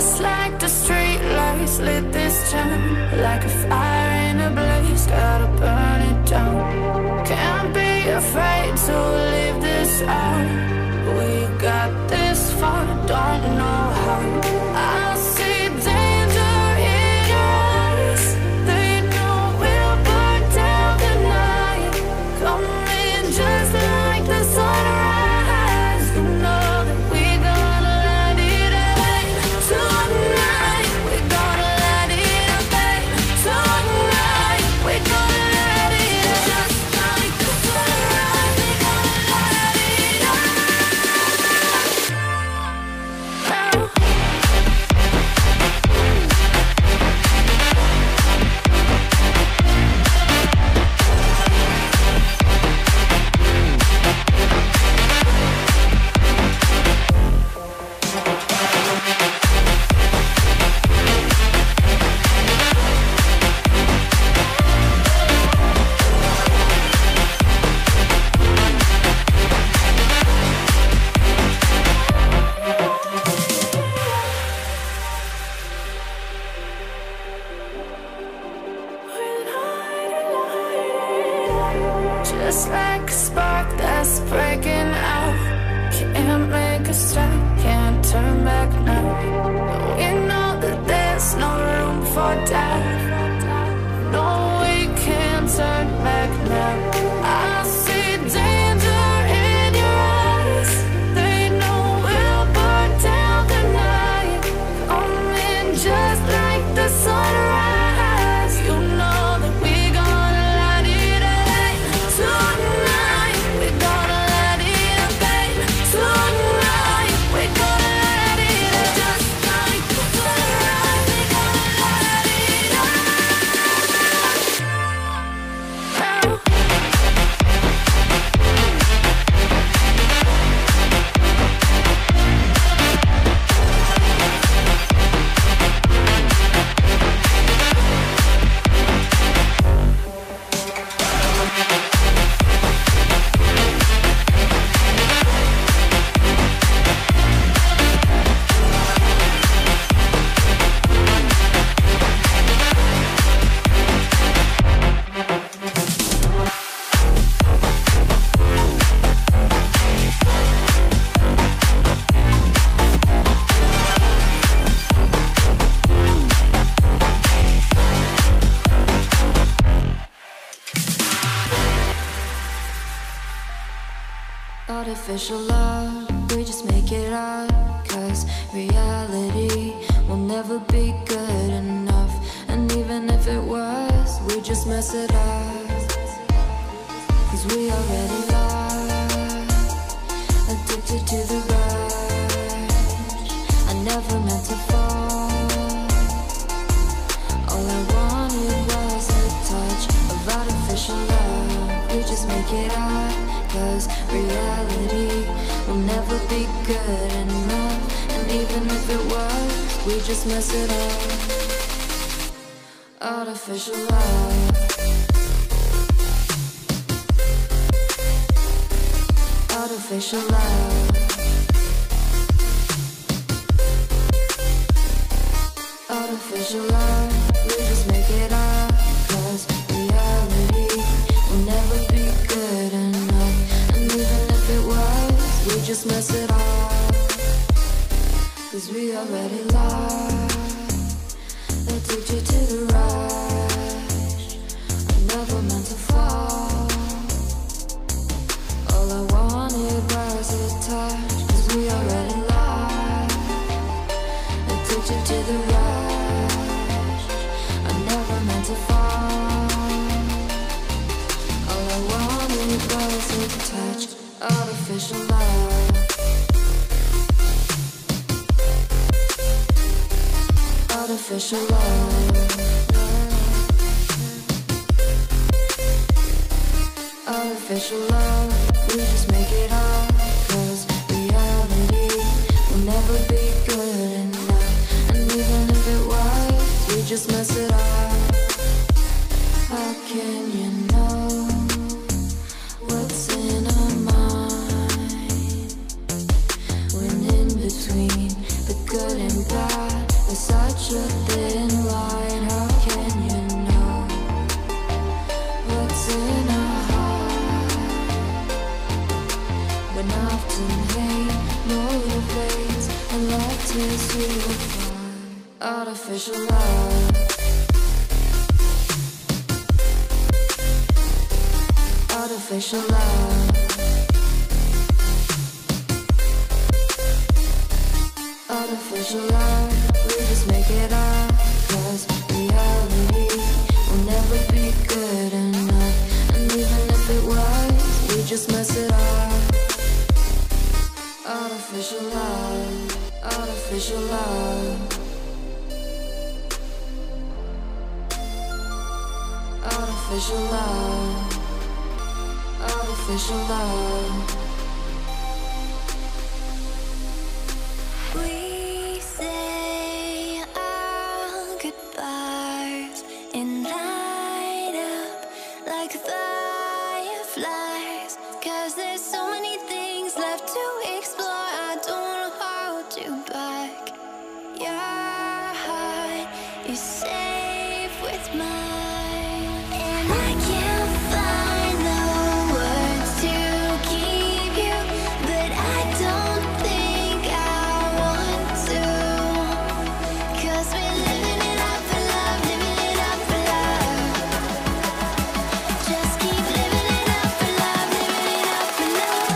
Just like the street lights lit this town, like a fire in a blaze, gotta burn it down. Can't be afraid to leave this out. We got this far, don't know how. I see danger in your eyes. They know we'll burn down the night. Coming just like the sunrise. You know that we gonna let it rain tonight. We gonna let it rain tonight. We gonna let it just like the sunrise. We gonna let it rain. Just like a spark that's breaking out. Can't make a stop, can't turn back now. We know that there's no room for doubt. No, we can't turn back now. I see danger in your eyes. They know we'll burn down the night. Coming just like the sunrise. You know that we gonna let it rain tonight. We gonna let it rain tonight. We gonna let it rain just like the sunrise. We gonna let it rain. Artificial love, we just make it up. Cause reality will never be good enough. And even if it was, we just mess it up. Cause we already lost, addicted to the rush. I never meant to fall. All I wanted was a touch of artificial love. We just make it up. Cause reality will never be good enough. And even if it was, we just mess it up. Artificial love. Artificial love. Artificial love. We just make it up. Cause reality will never be good enough. And even if it was, we just mess it up. Cause we already lost, addicted to the rush. I never meant to fall. All I wanted was a touch. Cause we already lost, addicted to the rush. I never meant to fall. All I wanted was a touch. Artificial love. Artificial love. Artificial love. We just make it up. Cause reality will never be good enough. And even if it was, we just mess it up. How can you know what's in our mind when in between the good and bad tears you apart. Artificial love. Artificial love. Artificial love. We just make it up, 'cause reality will never be good enough. And even if it was, we just mess it up. Artificial love. Artificial love. Artificial love. Artificial love. We say our goodbyes and light up like fireflies, 'cause there's so many things left to explore. I don't wanna hold you back. Your heart is safe with mine, and I can't find the words to keep you, but I don't think I want to, 'cause we're living it up for love, living it up for love. Just keep living it up for love, living it up for love.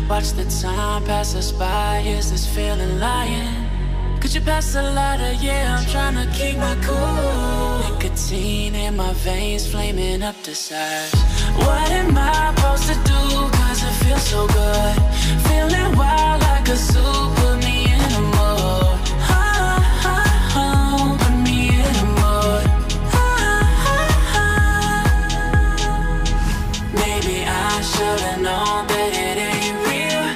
Watch the time pass us by. Is this feeling lying? Could you pass the lighter? Yeah, I'm trying to keep my cool. Nicotine in my veins, flaming up the sides. What am I supposed to do? Cause it feels so good. Feeling wild like a zoo. Put me in a mood. Put me in a mood. Maybe I should've known that it ain't real.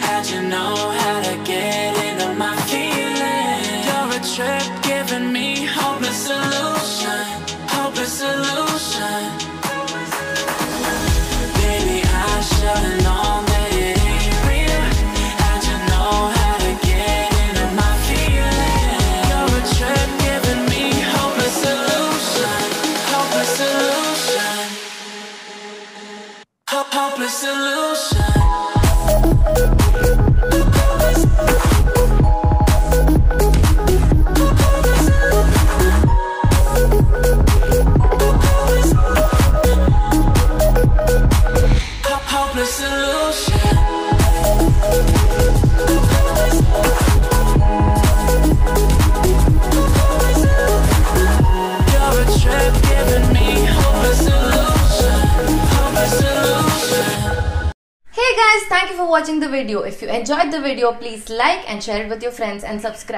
How'd you know how to get into my feelings? You're a trip giving me hopeless solution. Hopeless solution. Baby, I should've known that it ain't real. How'd you know how to get into my feelings? You're a trip giving me hopeless solution. Hopeless solution. Hopeless solution. Hopeless solution. You're a trip giving me hopeless solution. Hopeless solution. Hey guys, thank you for watching the video. If you enjoyed the video, please like and share it with your friends and subscribe.